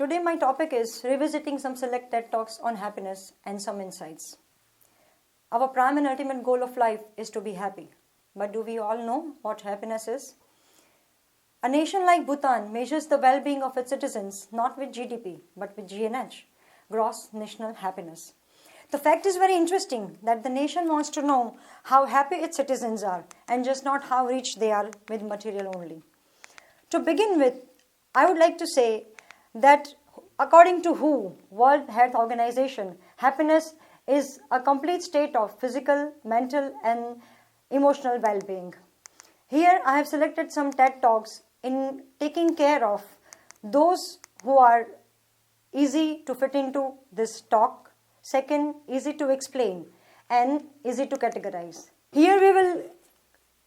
Today my topic is revisiting some select TED Talks on happiness and some insights. Our prime and ultimate goal of life is to be happy. But do we all know what happiness is? A nation like Bhutan measures the well-being of its citizens not with GDP but with GNH, gross national happiness. The fact is very interesting that the nation wants to know how happy its citizens are and just not how rich they are with material only. To begin with, I would like to say that according to WHO, World Health Organization, happiness is a complete state of physical, mental and emotional well-being. Here I have selected some TED Talks in taking care of those who are easy to fit into this talk, second, easy to explain and easy to categorize. Here we will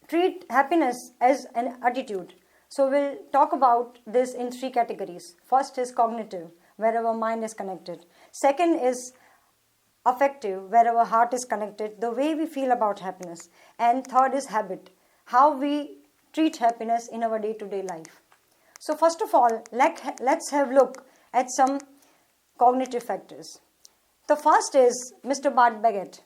treat happiness as an attitude. So we'll talk about this in three categories. First is cognitive, where our mind is connected. Second is affective, where our heart is connected, the way we feel about happiness. And third is habit, how we treat happiness in our day-to-day life. So first of all, let's have a look at some cognitive factors. The first is Mr. Bhatt.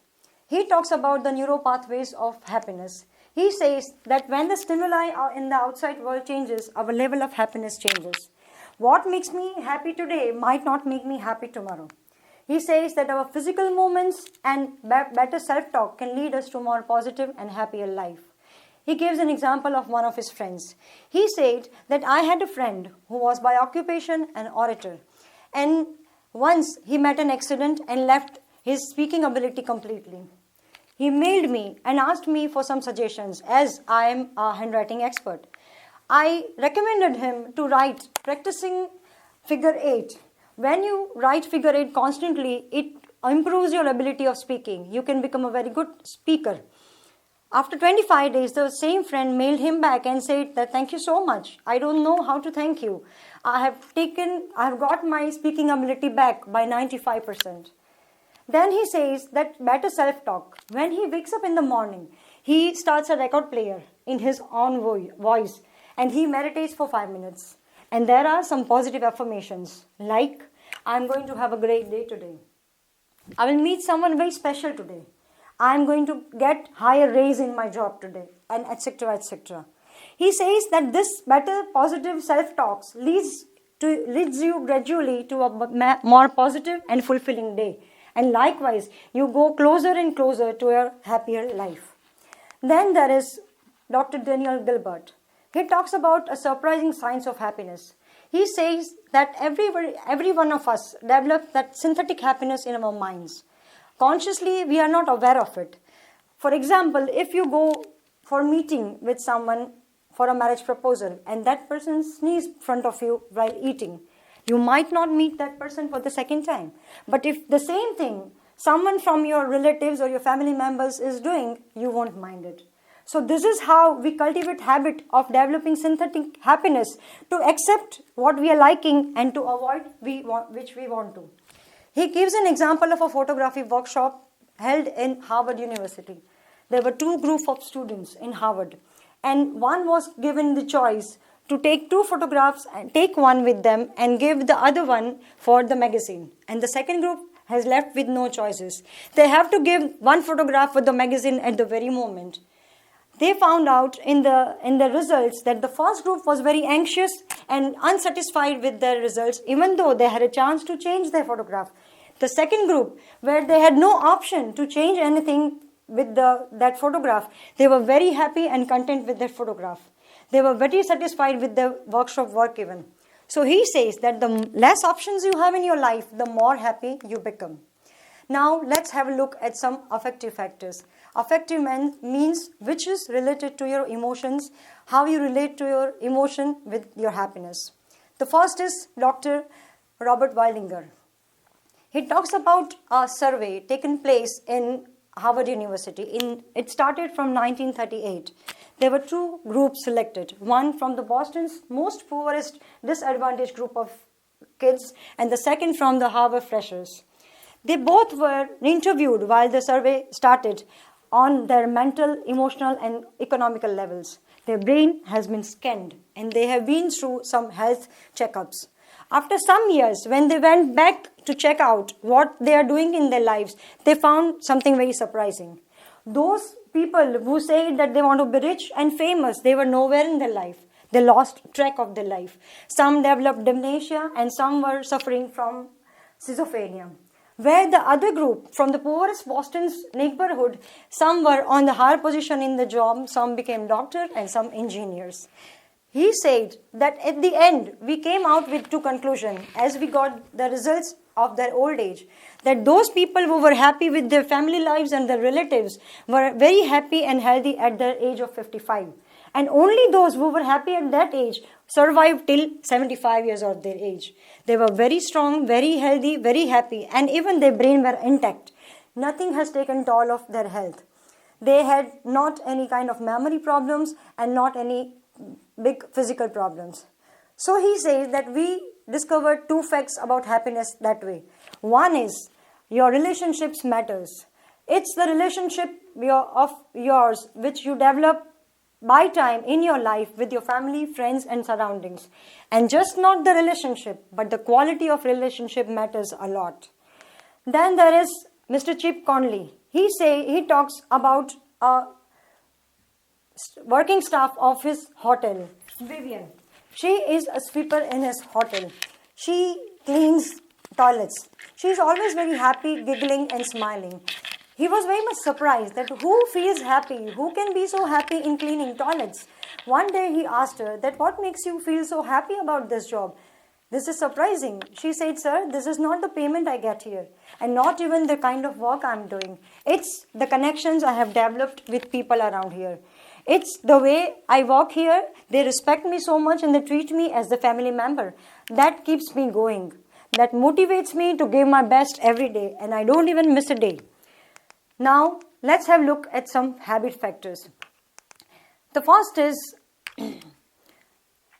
He talks about the neural pathways of happiness. He says that when the stimuli in the outside world changes, our level of happiness changes. What makes me happy today might not make me happy tomorrow. He says that our physical movements and better self-talk can lead us to more positive and happier life. He gives an example of one of his friends. He said that I had a friend who was by occupation an orator. And once he met an accident and left his speaking ability completely. He mailed me and asked me for some suggestions as I am a handwriting expert. I recommended him to write practicing figure 8. When you write figure 8 constantly, it improves your ability of speaking. You can become a very good speaker. After 25 days, the same friend mailed him back and said that thank you so much. I don't know how to thank you. I have got my speaking ability back by 95%. Then he says that better self-talk. When he wakes up in the morning, he starts a record player in his own voice and he meditates for 5 minutes. And there are some positive affirmations like, I'm going to have a great day today. I will meet someone very special today. I'm going to get higher raise in my job today, and etc. etc. He says that this better positive self-talks leads you gradually to a more positive and fulfilling day. And likewise, you go closer and closer to a happier life. Then there is Dr. Daniel Gilbert. He talks about a surprising science of happiness. He says that every one of us develops that synthetic happiness in our minds. Consciously, we are not aware of it. For example, if you go for a meeting with someone for a marriage proposal and that person sneezes in front of you while eating, you might not meet that person for the second time. But if the same thing someone from your relatives or your family members is doing, you won't mind it. So this is how we cultivate habit of developing synthetic happiness to accept what we are liking and to avoid which we want to. He gives an example of a photography workshop held in Harvard University. There were two groups of students in Harvard and one was given the choice to take 2 photographs and take one with them and give the other one for the magazine. And the second group has left with no choices. They have to give 1 photograph for the magazine at the very moment. They found out in the results that the first group was very anxious and unsatisfied with their results, even though they had a chance to change their photograph. The second group, where they had no option to change anything with that photograph, they were very happy and content with their photograph. They were very satisfied with their workshop work even. So he says that the less options you have in your life, the more happy you become. Now let's have a look at some affective factors. Affective means which is related to your emotions, how you relate to your emotion with your happiness. The first is Dr. Robert Weilinger. He talks about a survey taken place in Harvard University. It started from 1938. There were 2 groups selected. One from the Boston's most poorest disadvantaged group of kids and the second from the Harvard freshers. They both were interviewed while the survey started on their mental, emotional and economical levels. Their brain has been scanned and they have been through some health checkups. After some years, when they went back to check out what they are doing in their lives, they found something very surprising. Those people who said that they want to be rich and famous, they were nowhere in their life. They lost track of their life. Some developed dementia and some were suffering from schizophrenia. Where the other group, from the poorest Boston's neighborhood, some were on the higher position in the job, some became doctors and some engineers. He said that at the end, we came out with two conclusions as we got the results of their old age. That those people who were happy with their family lives and their relatives were very happy and healthy at their age of 55. And only those who were happy at that age survived till 75 years of their age. They were very strong, very healthy, very happy, and even their brain were intact. Nothing has taken toll of their health. They had not any kind of memory problems and not any big physical problems. So he says that we discovered two facts about happiness that way. One is your relationships matters. It's the relationship of yours which you develop by time in your life with your family, friends and surroundings. And just not the relationship, but the quality of relationship matters a lot. Then there is Mr. Chip Conley. He talks about a working staff of his hotel, Vivian. She is a sweeper in his hotel. She cleans toilets. She is always very happy, giggling and smiling. He was very much surprised that who feels happy, who can be so happy in cleaning toilets. One day he asked her that what makes you feel so happy about this job? This is surprising. She said, sir, this is not the payment I get here and not even the kind of work I'm doing. It's the connections I have developed with people around here. It's the way I walk here. They respect me so much and they treat me as the family member. That keeps me going. That motivates me to give my best every day and I don't even miss a day. Now, let's have a look at some habit factors. The first is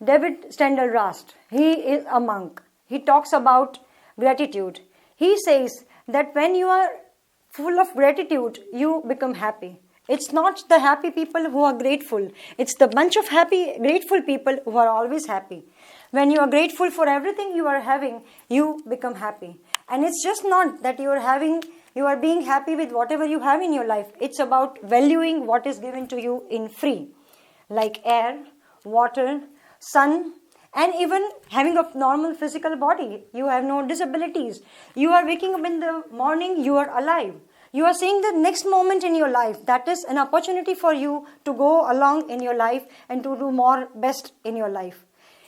David Steindl-Rast. He is a monk. He talks about gratitude. He says that when you are full of gratitude, you become happy. It's not the happy people who are grateful. It's the bunch of happy, grateful people who are always happy. When you are grateful for everything you are having, you become happy. And it's just not that you are being happy with whatever you have in your life. It's about valuing what is given to you in free, like air, water, sun, and even having a normal physical body. You have no disabilities. You are waking up in the morning, you are alive. You are seeing the next moment in your life. That is an opportunity for you to go along in your life and to do more best in your life.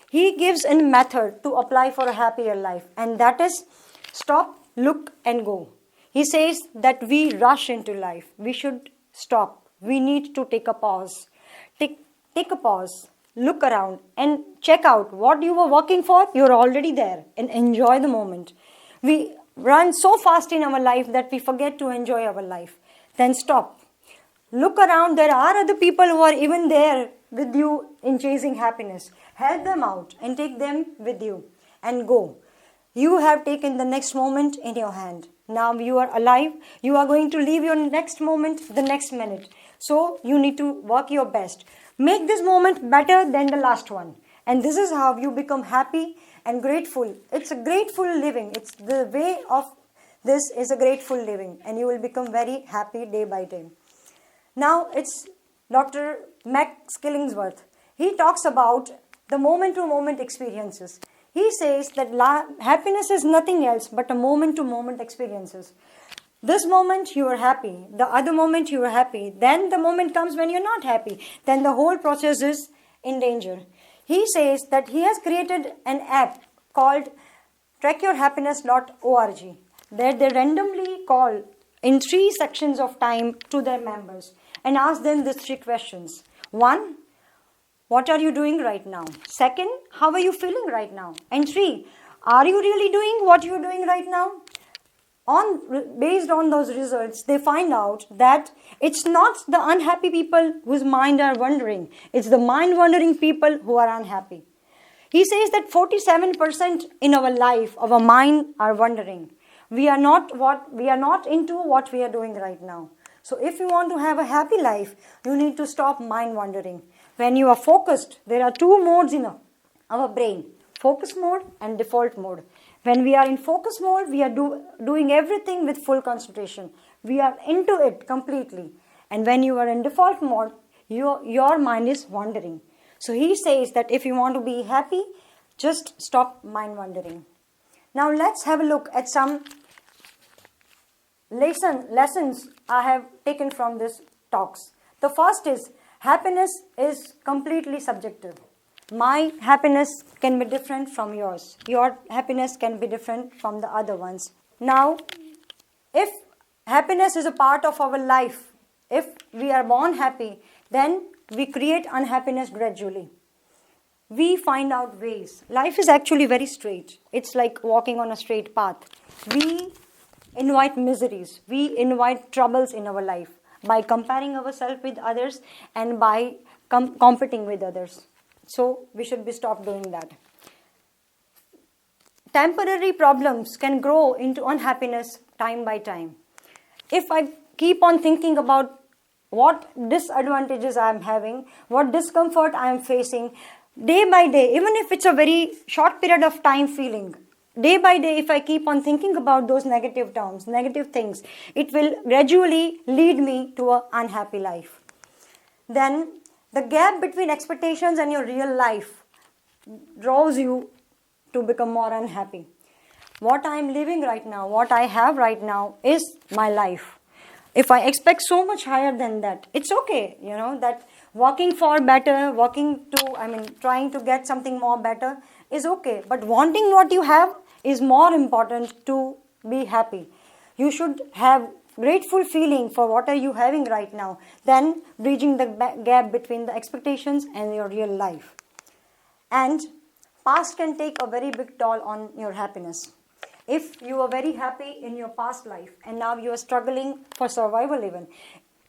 He gives a method to apply for a happier life, and that is stop, look, and go. He says that we rush into life. We should stop. We need to take a pause. Take a pause. Look around and check out what you were working for. You're already there and enjoy the moment. We run so fast in our life that we forget to enjoy our life. Then stop. Look around. There are other people who are even there with you in chasing happiness. Help them out and take them with you and go. You have taken the next moment in your hand. Now you are alive. You are going to leave your next moment the next minute. So you need to work your best. Make this moment better than the last one. And this is how you become happy and grateful. It's a grateful living. It's the way of this is a grateful living. And you will become very happy day by day. Now it's Dr. Max Killingsworth. He talks about the moment-to-moment experiences. He says that happiness is nothing else but a moment-to-moment experiences. This moment you are happy, the other moment you are happy, then the moment comes when you're not happy, then the whole process is in danger. He says that he has created an app called trackyourhappiness.org that they randomly call in 3 sections of time to their members and ask them these 3 questions. 1, what are you doing right now? 2, how are you feeling right now? And 3, are you really doing what you're doing right now? Based on those results, they find out that it's not the unhappy people whose mind are wandering. It's the mind-wandering people who are unhappy. He says that 47% in our life, our mind are wandering. We are not into what we are doing right now. So if you want to have a happy life, you need to stop mind wandering. When you are focused, there are 2 modes in our brain. focus mode and default mode. When we are in focus mode, we are doing everything with full concentration. We are into it completely. And when you are in default mode, your mind is wandering. So he says that if you want to be happy, just stop mind wandering. Now let's have a look at some lessons I have taken from this talks. The first is, happiness is completely subjective. My happiness can be different from yours. Your happiness can be different from the other ones. Now, if happiness is a part of our life, if we are born happy, then we create unhappiness gradually. We find out ways. Life is actually very straight. It's like walking on a straight path. We invite miseries. We invite troubles in our life by comparing ourselves with others and by competing with others. So we should stop doing that. Temporary problems can grow into unhappiness time by time. If I keep on thinking about what disadvantages I am having, what discomfort I am facing, day by day, even if it's a very short period of time feeling, day by day, if I keep on thinking about those negative terms, negative things, it will gradually lead me to an unhappy life. Then the gap between expectations and your real life draws you to become more unhappy. What I am living right now, what I have right now is my life. If I expect so much higher than that, it's okay, that working for better, trying to get something more better is okay. But wanting what you have is more important to be happy. You should have grateful feeling for what are you having right now than bridging the gap between the expectations and your real life. And past can take a very big toll on your happiness. If you were very happy in your past life and now you are struggling for survival even,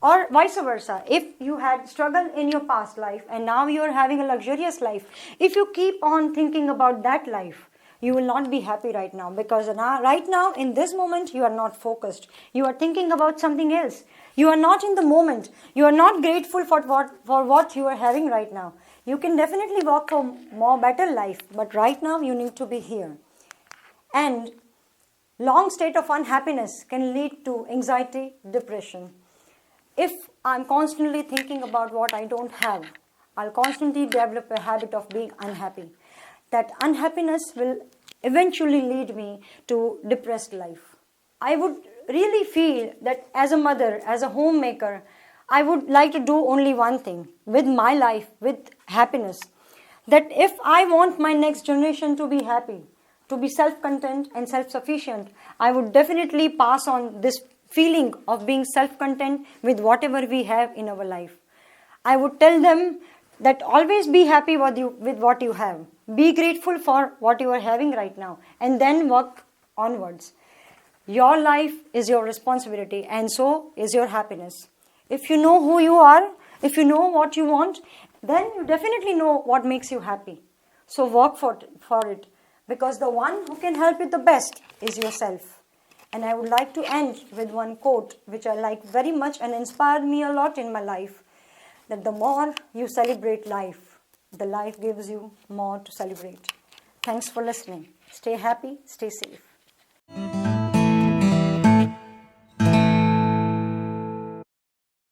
or vice versa, if you had struggled in your past life and now you are having a luxurious life, if you keep on thinking about that life, you will not be happy right now, because right now in this moment you are not focused. You are thinking about something else. You are not in the moment. You are not grateful for what you are having right now. You can definitely work for more better life, but right now you need to be here. And long state of unhappiness can lead to anxiety, depression. If I'm constantly thinking about what I don't have, I'll constantly develop a habit of being unhappy. That unhappiness will eventually lead me to depressed life. I would really feel that as a mother, as a homemaker, I would like to do only one thing with my life, with happiness. That if I want my next generation to be happy, to be self-content and self-sufficient, I would definitely pass on this feeling of being self-content with whatever we have in our life. I would tell them that always be happy with what you have. Be grateful for what you are having right now, and then work onwards. Your life is your responsibility, and so is your happiness. If you know who you are, if you know what you want, then you definitely know what makes you happy. So work for it, because the one who can help you the best is yourself. And I would like to end with one quote which I like very much and inspired me a lot in my life, that the more you celebrate life, the life gives you more to celebrate. Thanks for listening. Stay happy, stay safe.